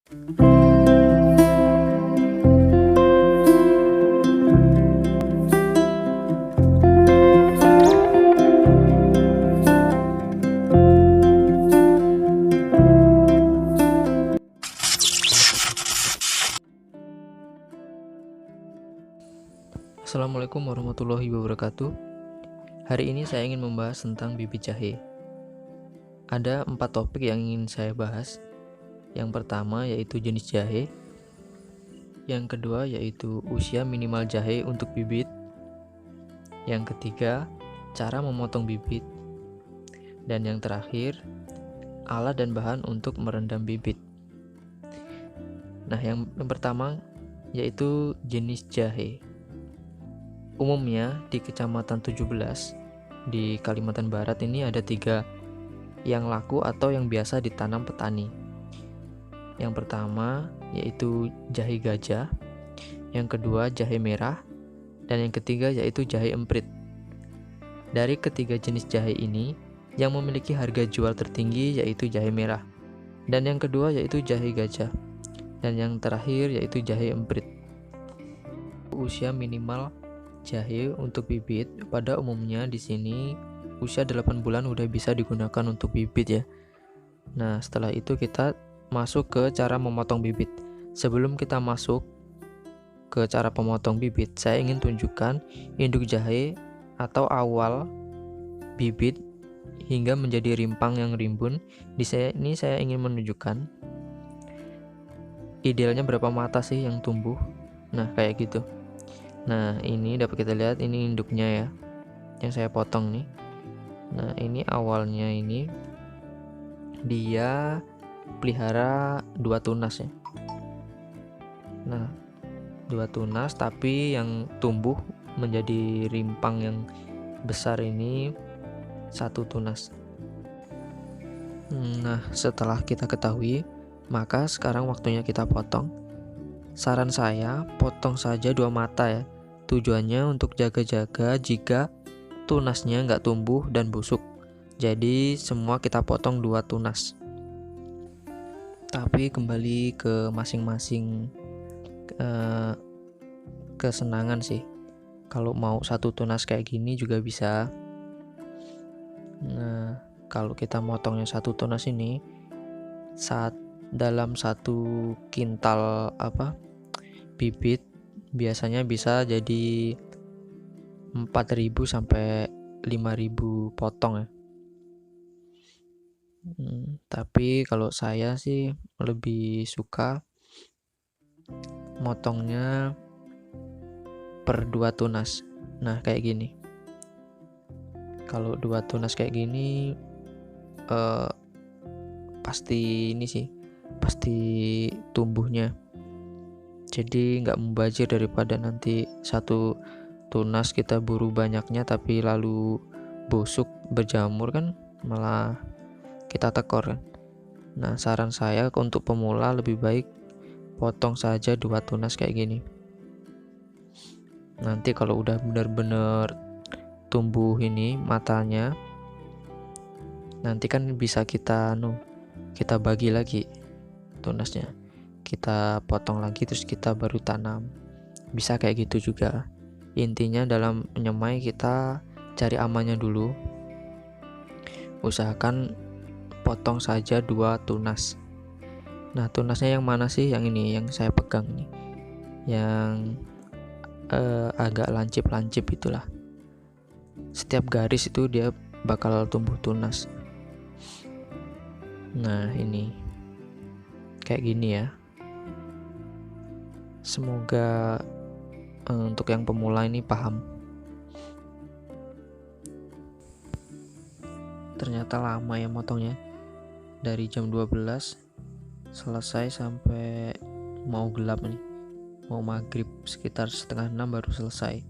Assalamualaikum warahmatullahi wabarakatuh. Hari ini saya ingin membahas tentang bibit jahe. Ada 4 topik yang ingin saya bahas. Yang pertama yaitu jenis jahe. Yang kedua yaitu usia minimal jahe untuk bibit. Yang ketiga, cara memotong bibit. Dan yang terakhir, alat dan bahan untuk merendam bibit. Nah, yang pertama yaitu jenis jahe. Umumnya di Kecamatan 17 di Kalimantan Barat ini ada 3 yang laku atau yang biasa ditanam petani. Yang pertama yaitu jahe gajah, yang kedua jahe merah, dan yang ketiga yaitu jahe emprit. Dari ketiga jenis jahe ini, yang memiliki harga jual tertinggi yaitu jahe merah, dan yang kedua yaitu jahe gajah, dan yang terakhir yaitu jahe emprit. Usia minimal jahe untuk bibit pada umumnya di sini usia 8 bulan udah bisa digunakan untuk bibit ya. Nah, setelah itu kita masuk ke cara memotong bibit. Sebelum kita masuk ke cara pemotong bibit, saya ingin tunjukkan induk jahe atau awal bibit hingga menjadi rimpang yang rimbun. Di sini saya ingin menunjukkan idealnya berapa mata sih yang tumbuh. Nah, kayak gitu. Nah, ini dapat kita lihat, ini induknya ya, yang saya potong nih. Nah, ini awalnya ini dia pelihara 2 tunas ya. Nah, 2 tunas, tapi yang tumbuh menjadi rimpang yang besar ini 1 tunas. Nah, setelah kita ketahui, maka sekarang waktunya kita potong. Saran saya, potong saja 2 mata ya. Tujuannya untuk jaga-jaga jika tunasnya nggak tumbuh dan busuk. Jadi semua kita potong 2 tunas. Tapi kembali ke masing-masing kesenangan sih. Kalau mau 1 tunas kayak gini juga bisa. Nah, kalau kita motongnya 1 tunas ini, dalam 1 kintal bibit biasanya bisa jadi 4.000 sampai 5.000 potong ya. Tapi kalau saya sih lebih suka motongnya per 2 tunas. Nah, kayak gini. Kalau 2 tunas kayak gini pasti ini sih, pasti tumbuhnya. Jadi nggak mubazir daripada nanti 1 tunas kita buru banyaknya tapi lalu busuk berjamur kan malah kita tekor kan. Nah, saran saya untuk pemula lebih baik potong saja 2 tunas kayak gini. Nanti kalau udah benar-benar tumbuh ini matanya, nanti kan bisa kita bagi lagi tunasnya. Kita potong lagi terus kita baru tanam. Bisa kayak gitu juga. Intinya dalam menyemai kita cari amannya dulu. Usahakan potong saja 2 tunas. Nah, tunasnya yang mana sih? Yang ini yang saya pegang nih. Yang agak lancip-lancip itulah. Setiap garis itu dia bakal tumbuh tunas. Nah, ini kayak gini ya. Semoga untuk yang pemula ini paham. Ternyata lama ya motongnya. Dari jam 12 selesai sampai mau gelap nih. Mau maghrib sekitar 5:30 baru selesai.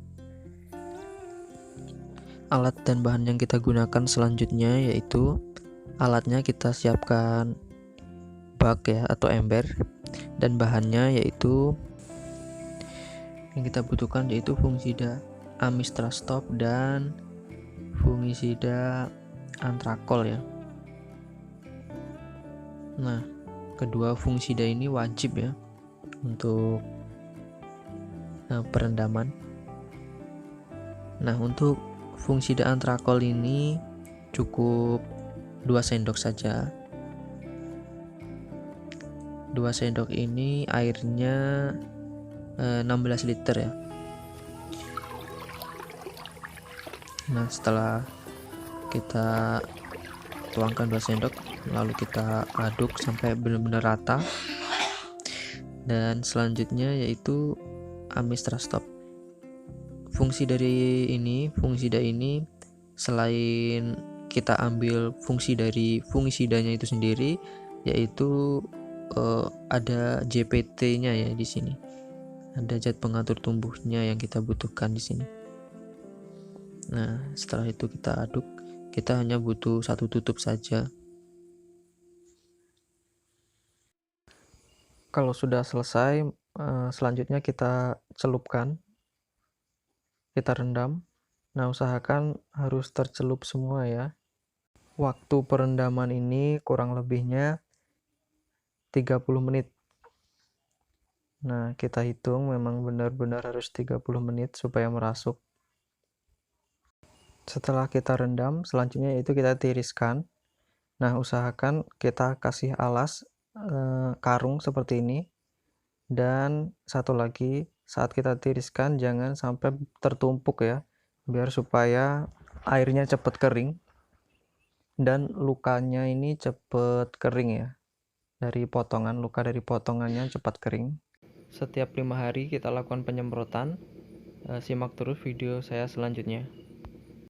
Alat dan bahan yang kita gunakan selanjutnya yaitu alatnya kita siapkan bak ya atau ember, dan bahannya yaitu yang kita butuhkan yaitu fungisida Amistrastop dan fungisida Antrakol ya. Nah, kedua fungisida ini wajib ya untuk perendaman. Nah, untuk fungisida antrakol ini cukup 2 sendok saja. 2 sendok ini airnya 16 liter ya. Nah, setelah kita tuangkan 2 sendok, lalu kita aduk sampai benar-benar rata. Dan selanjutnya yaitu amistrastop. Fungisida ini selain kita ambil fungsi dari fungisidanya itu sendiri, yaitu ada JPT-nya ya di sini. Ada zat pengatur tumbuhnya yang kita butuhkan di sini. Nah, setelah itu kita aduk, kita hanya butuh 1 tutup saja. Kalau sudah selesai, selanjutnya kita celupkan, kita rendam. Nah, usahakan harus tercelup semua ya. Waktu perendaman ini kurang lebihnya 30 menit. Nah, kita hitung memang benar-benar harus 30 menit supaya merasuk. Setelah kita rendam, selanjutnya itu kita tiriskan. Nah, usahakan kita kasih alas karung seperti ini. Dan satu lagi, saat kita tiriskan jangan sampai tertumpuk ya, biar supaya airnya cepat kering dan lukanya ini cepat kering ya. Luka dari potongannya cepat kering. Setiap 5 hari kita lakukan penyemprotan. Simak terus video saya selanjutnya.